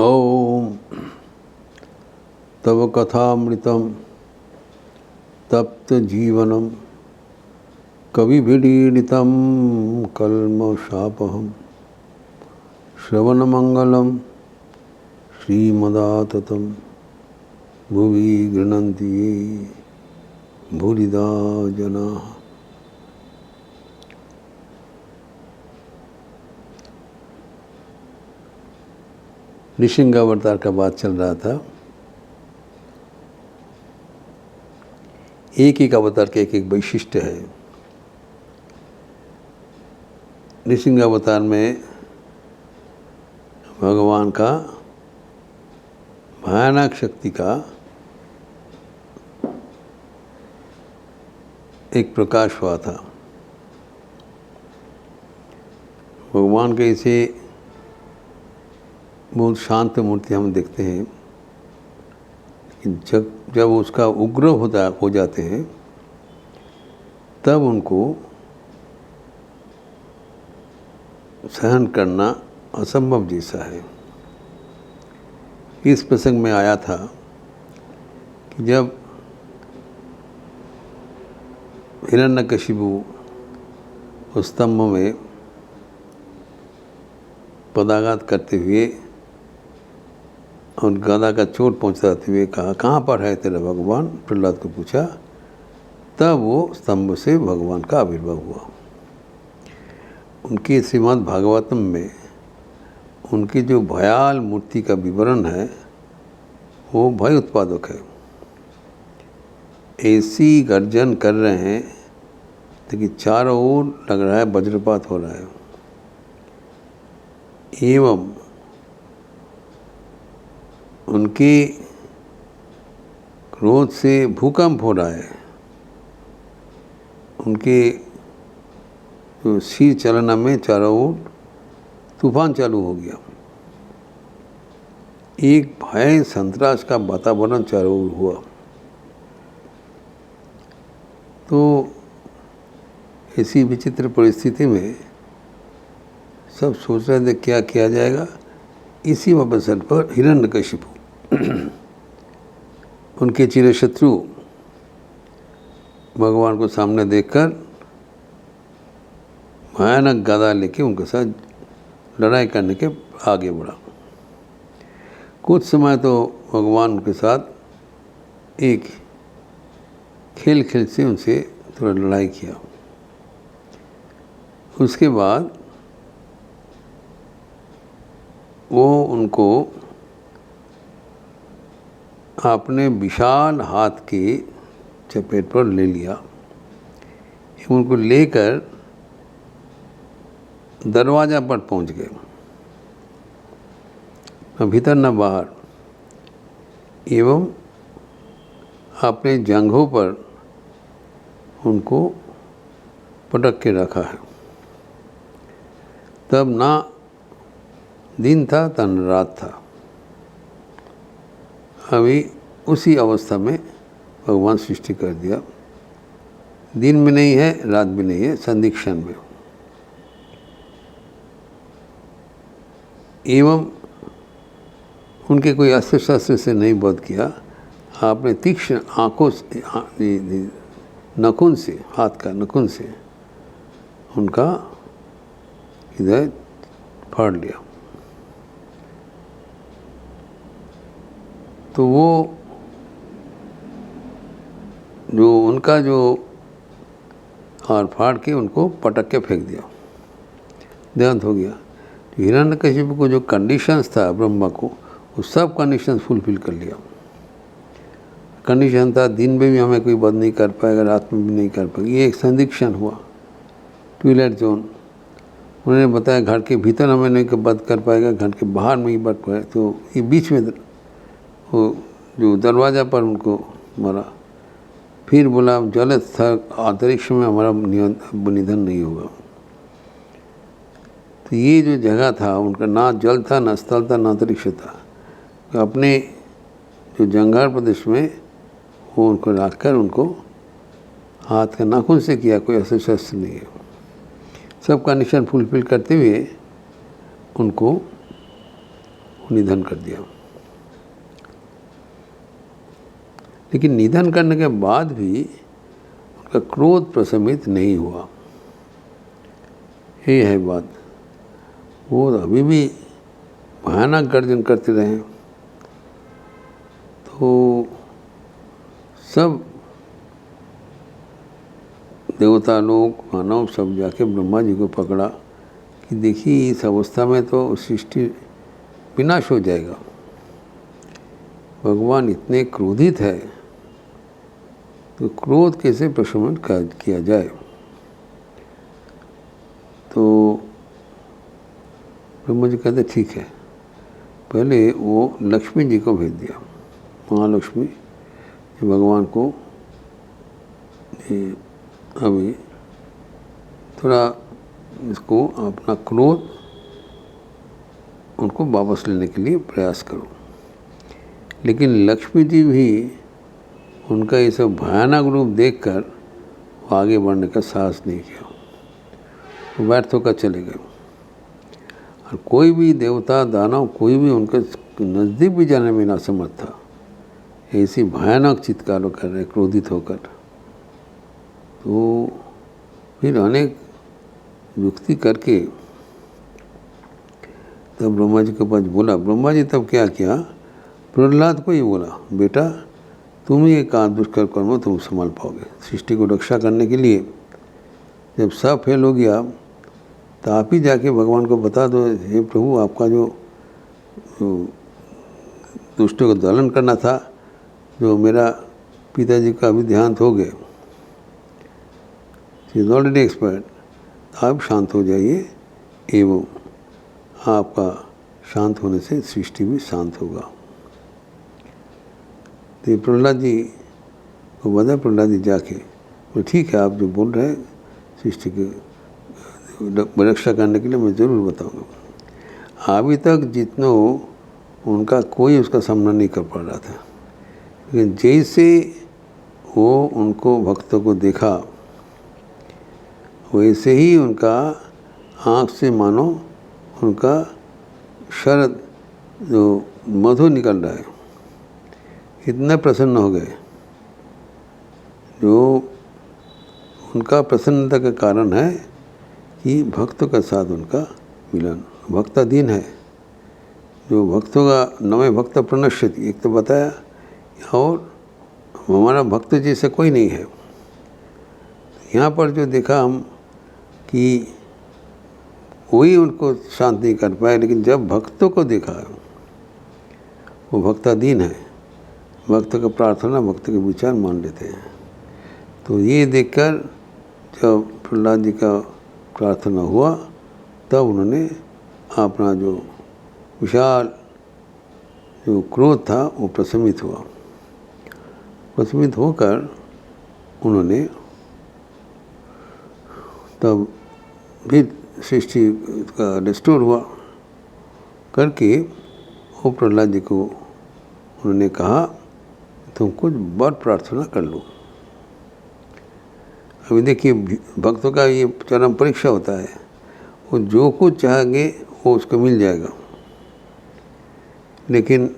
ओम तव कथामृतम तप्त जीवनम कविभिडीडितं कल्मषापहं श्रवणमंगलम श्रीमदाततं भुवि गृह्णन्ति ये भूरिदा जनाः। नृसिंह अवतार का बात चल रहा था। एक एक अवतार के एक एक वैशिष्ट्य है। नृसिंह अवतार में भगवान का भयानक शक्ति का एक प्रकाश हुआ था। भगवान के इसे बहुत शांत मूर्ति हम देखते हैं, लेकिन जब उसका उग्र हो जाते हैं तब उनको सहन करना असंभव जैसा है। इस प्रसंग में आया था कि जब हिरण्यकशिपु उस स्तंभ में पदाघात करते हुए और गदा का चोट पहुंचाते हुए कहा, कहाँ पर है तेरा भगवान? प्रहलाद को पूछा। तब वो स्तंभ से भगवान का आविर्भाव हुआ। उनके श्रीमद् भागवतम में उनकी जो भयाल मूर्ति का विवरण है वो भय उत्पादक है। ऐसी गर्जन कर रहे हैं कि चारों ओर लग रहा है वज्रपात हो रहा है, एवं उनके क्रोध से भूकंप हो रहा है। उनके जो शीर चलना में चारों ओर तूफान चालू हो गया। एक भय संतरास का वातावरण चारों ओर हुआ। तो ऐसी विचित्र परिस्थिति में सब सोच रहे थे क्या किया जाएगा। इसी अवसर पर हिरण्यकशिपु उनके चिरशत्रु भगवान को सामने देखकर भयानक गदा लेके उनके साथ लड़ाई करने के आगे बढ़ा। कुछ समय तो भगवान उनके साथ एक खेल से उनसे थोड़ा लड़ाई किया। उसके बाद वो उनको अपने विशाल हाथ के चपेट पर ले लिया। उनको लेकर दरवाज़ा पर पहुंच गए, न भीतर न बाहर, एवं अपने जंघों पर उनको पटक के रखा है। तब ना दिन था तन रात था। अभी उसी अवस्था में भगवान सृष्टि कर दिया। दिन में नहीं है, रात भी नहीं है, संधिक्षण में। एवं उनके कोई अस्त्र शस्त्र से नहीं वध किया। आपने तीक्ष्ण आंखों से, नखून से, हाथ का नखून से उनका हृदय फाड़ लिया। तो वो जो उनका जो हार फाड़ के उनको पटक के फेंक दिया, देहांत हो गया। हिरण्यकशिपु को जो कंडीशंस था ब्रह्मा को, वो सब कंडीशंस फुलफिल कर लिया। कंडीशन था दिन में भी हमें कोई वध नहीं कर पाएगा, रात में भी नहीं कर पाएगा। ये एक संधिक्षण हुआ, ट्विलाइट जोन। उन्होंने बताया घर के भीतर हमें नहीं वध कर पाएगा, घर के बाहर में ही वध पाए। तो ये बीच में वो जो दरवाज़ा पर उनको मारा। फिर बोला जलद था अंतरिक्ष में हमारा निधन नहीं होगा। तो ये जो जगह था उनका, ना जल था, ना स्थल था, ना अंतरिक्ष था। तो अपने जो जंगार प्रदेश में वो उनको रखकर उनको हाथ के नाखून से किया, कोई अस्त्र शस्त्र नहीं है। सब कंडीशन फुलफिल करते हुए उनको निधन कर दिया। लेकिन निधन करने के बाद भी उनका क्रोध प्रशमित नहीं हुआ। ये है बात। वो अभी भी भयानक गर्जन करते रहे। तो सब देवता लोग, मानव सब जाके ब्रह्मा जी को पकड़ा कि देखिए इस अवस्था में तो सृष्टि विनाश हो जाएगा। भगवान इतने क्रोधित है तो क्रोध कैसे प्रशमन किया जाए। तो ब्रह्मा जी कहते ठीक है। पहले वो लक्ष्मी जी को भेज दिया, महालक्ष्मी भगवान को अभी थोड़ा इसको अपना क्रोध उनको वापस लेने के लिए प्रयास करो। लेकिन लक्ष्मी जी भी उनका ये सब भयानक रूप देखकर आगे बढ़ने का साहस नहीं किया, वो व्यर्थ होकर चले गए। और कोई भी देवता दानव कोई भी उनके नज़दीक भी जाने में ना समर्थ था। ऐसी भयानक चित्कारों कर रहे क्रोधित होकर। तो फिर अनेक युक्ति करके तब ब्रह्मा जी के पास बोला। ब्रह्मा जी तब क्या किया, प्रहलाद को ही बोला, बेटा तुम ही एक दुष्कर कर्म तुम संभाल पाओगे। सृष्टि को रक्षा करने के लिए जब सब फेल हो गया तो आप ही जाके भगवान को बता दो, हे प्रभु आपका जो दुष्टों को दलन करना था, जो मेरा पिताजी का अभी देहांत हो गए, इज ऑलरेडी एक्सपायर्ड, आप शांत हो जाइए एवं आपका शांत होने से सृष्टि भी शांत होगा। तो प्रहलाद जी को बता, प्रहलाद जी जाके बोले ठीक है आप जो बोल रहे हैं सृष्टि की रक्षा करने के लिए मैं ज़रूर बताऊंगा। अभी तक जितना उनका कोई उसका सामना नहीं कर पा रहा था, लेकिन जैसे वो उनको भक्तों को देखा वैसे ही उनका आँख से मानो उनका शरद जो मधु निकल रहा है, इतना प्रसन्न हो गए। जो उनका प्रसन्नता का कारण है कि भक्तों के साथ उनका मिलन। भक्ताधीन है, जो भक्तों का नवे भक्त प्रणश्यति एक तो बताया, और हमारा भक्त जैसे कोई नहीं है। यहाँ पर जो देखा हम कि कोई उनको शांत नहीं कर पाया, लेकिन जब भक्तों को देखा वो भक्ताधीन है, भक्त का प्रार्थना भक्त के विचार मान लेते हैं। तो ये देखकर जब प्रहलाद जी का प्रार्थना हुआ तब उन्होंने अपना जो विशाल जो क्रोध था वो प्रशमित हुआ। प्रशमित होकर उन्होंने तब फिर सृष्टि का रिस्टोर हुआ करके वो प्रहलाद जी को उन्होंने कहा तुम कुछ वर प्रार्थना कर लो। अभी देखिए भक्तों का ये चरम परीक्षा होता है, वो जो कुछ चाहेंगे वो उसको मिल जाएगा, लेकिन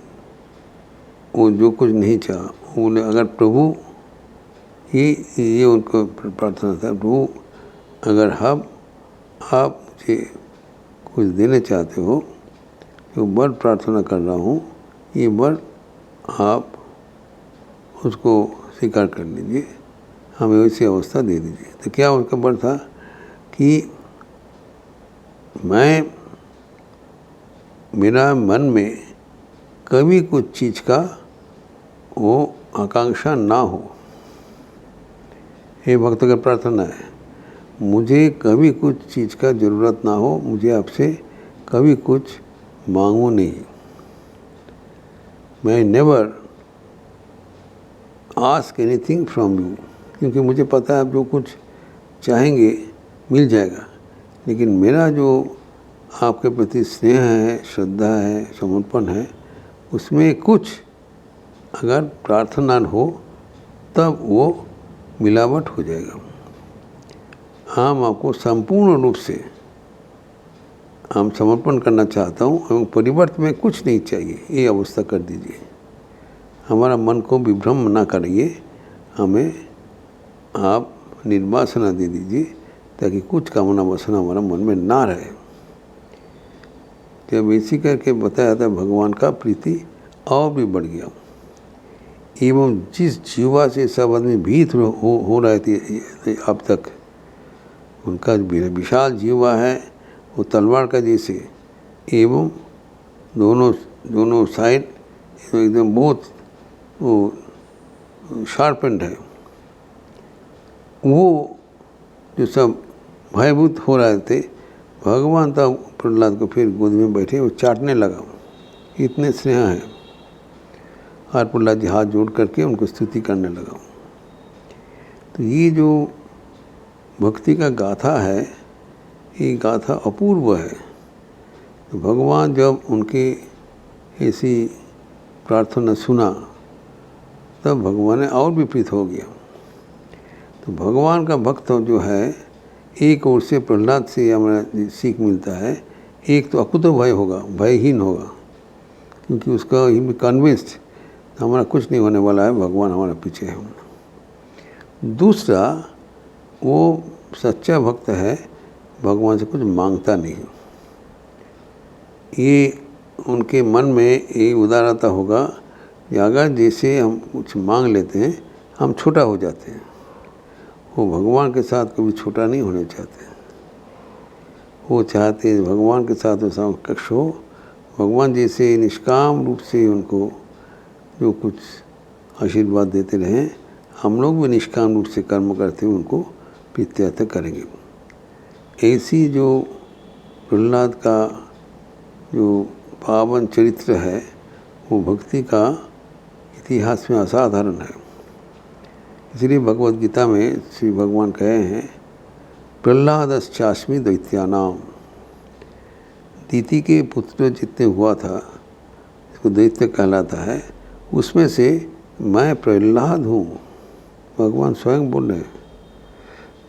वो जो कुछ नहीं चाहा उन्हें अगर प्रभु ये उनको प्रार्थना था, प्रभु अगर आप मुझे कुछ देने चाहते हो, जो वर प्रार्थना कर रहा हूँ ये वर आप उसको स्वीकार कर लीजिए, हमें वैसी अवस्था दे दीजिए। तो क्या उनका वर था कि मेरा मन में कभी कुछ चीज़ का वो आकांक्षा ना हो। ये भक्त का प्रार्थना है, मुझे कभी कुछ चीज़ का ज़रूरत ना हो, मुझे आपसे कभी कुछ मांगो नहीं। मैं never ask anything from you, क्योंकि मुझे पता है आप जो कुछ चाहेंगे मिल जाएगा, लेकिन मेरा जो आपके प्रति स्नेह है, श्रद्धा है, समर्पण है, उसमें कुछ अगर प्रार्थना हो तब वो मिलावट हो जाएगा। हम आपको संपूर्ण रूप से हम समर्पण करना चाहता हूँ एवं परिवर्तन में कुछ नहीं चाहिए, ये अवस्था कर दीजिए। हमारा मन को विभ्रम ना करिए, हमें आप निर्वासना दे दीजिए ताकि कुछ कामना वासना हमारा मन में ना रहे। जब इसी करके बताया था भगवान का प्रीति और भी बढ़ गया। एवं जिस जीवा से सब आदमी भीत हो रहे थे अब तक, उनका विशाल जीवा है वो तलवार का जैसे, एवं दोनों साइड एकदम बहुत वो शार्पेंड है। वो जो सब भयभूत हो रहे थे, भगवान तब प्रहलाद को फिर गोद में बैठे वो चाटने लगा, इतने स्नेह है। और प्रहलाद जी हाथ जोड़ करके उनको स्तुति करने लगा। तो ये जो भक्ति का गाथा है, ये गाथा अपूर्व है। तो भगवान जब उनकी ऐसी प्रार्थना सुना तब भगवान ने और विपरीत हो गया। तो भगवान का भक्त जो है, एक ओर से प्रहलाद से हमें सीख मिलता है, एक तो अकुतो भय होगा, भयहीन होगा, क्योंकि उसका ही कन्विंस्ड हमारा कुछ नहीं होने वाला है, भगवान हमारा पीछे है। दूसरा, वो सच्चा भक्त है, भगवान से कुछ मांगता नहीं। ये उनके मन में ये उदारता होगा कि अगर जैसे हम कुछ मांग लेते हैं हम छोटा हो जाते हैं, वो भगवान के साथ कभी छोटा नहीं होने चाहते। वो चाहते हैं भगवान के साथ वैसा कक्ष हो, भगवान जैसे निष्काम रूप से उनको जो कुछ आशीर्वाद देते रहें, हम लोग भी निष्काम रूप से कर्म करते हुए उनको प्रीत्यर्थ करेंगे। ऐसी जो प्रहलाद का जो पावन चरित्र है, वो भक्ति का इतिहास में असाधारण है। इसलिए भगवद गीता में श्री भगवान कहे हैं, प्रहलादश्चास्मि दैत्यानाम। दीति के पुत्र जितने हुआ था, इसको दैत्य कहलाता है, उसमें से मैं प्रहलाद हूँ, भगवान स्वयं बोल रहे हैं।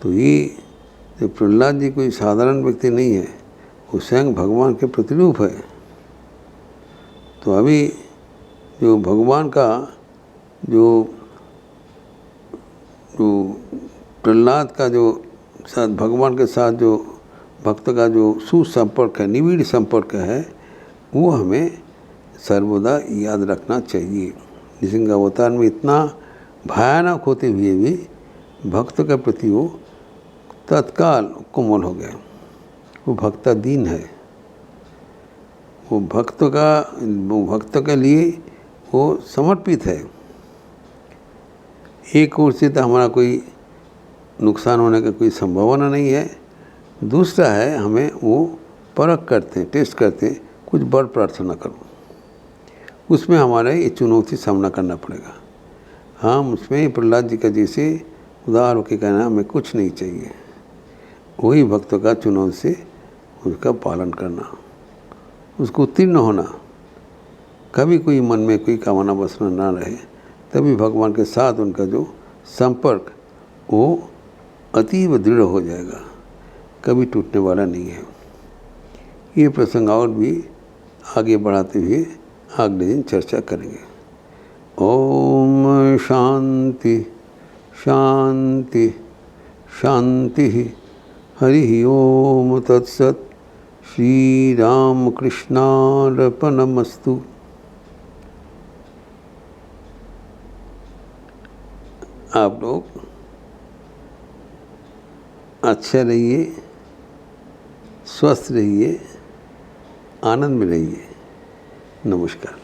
तो ये जो प्रहलाद जी कोई साधारण व्यक्ति नहीं है, वो स्वयं भगवान के प्रतिरूप है। तो अभी जो भगवान का जो प्रहलाद का जो साथ भगवान के साथ जो भक्त का जो सुसंपर्क है, निविड़ संपर्क है, वो हमें सर्वदा याद रखना चाहिए। नृसिंह अवतार में इतना भयानक होते हुए भी भक्त के प्रति वो तत्काल कोमल हो गया। वो भक्ता दीन है, वो भक्त के लिए वो समर्पित है। एक ओर से तो हमारा कोई नुकसान होने का कोई संभावना नहीं है, दूसरा है हमें वो परख करते हैं, टेस्ट करते हैं, कुछ बड़ प्रार्थना करो, उसमें हमारा ये चुनौती सामना करना पड़ेगा। हम उसमें प्रहलाद जी का जैसे उदार होकर कहना हमें कुछ नहीं चाहिए, वही भक्तों का चुनाव से उसका पालन करना, उसको उत्तीर्ण होना, कभी कोई मन में कोई कामना वासना ना रहे, तभी भगवान के साथ उनका जो संपर्क वो अतीव दृढ़ हो जाएगा, कभी टूटने वाला नहीं है। ये प्रसंग और भी आगे बढ़ाते हुए अगले दिन चर्चा करेंगे। ओम शांति शांति शांति। हरि ओम तत्सत। श्री राम कृष्णार्पणमस्तु। आप लोग अच्छे रहिए, स्वस्थ रहिए, आनंद में रहिए। नमस्कार।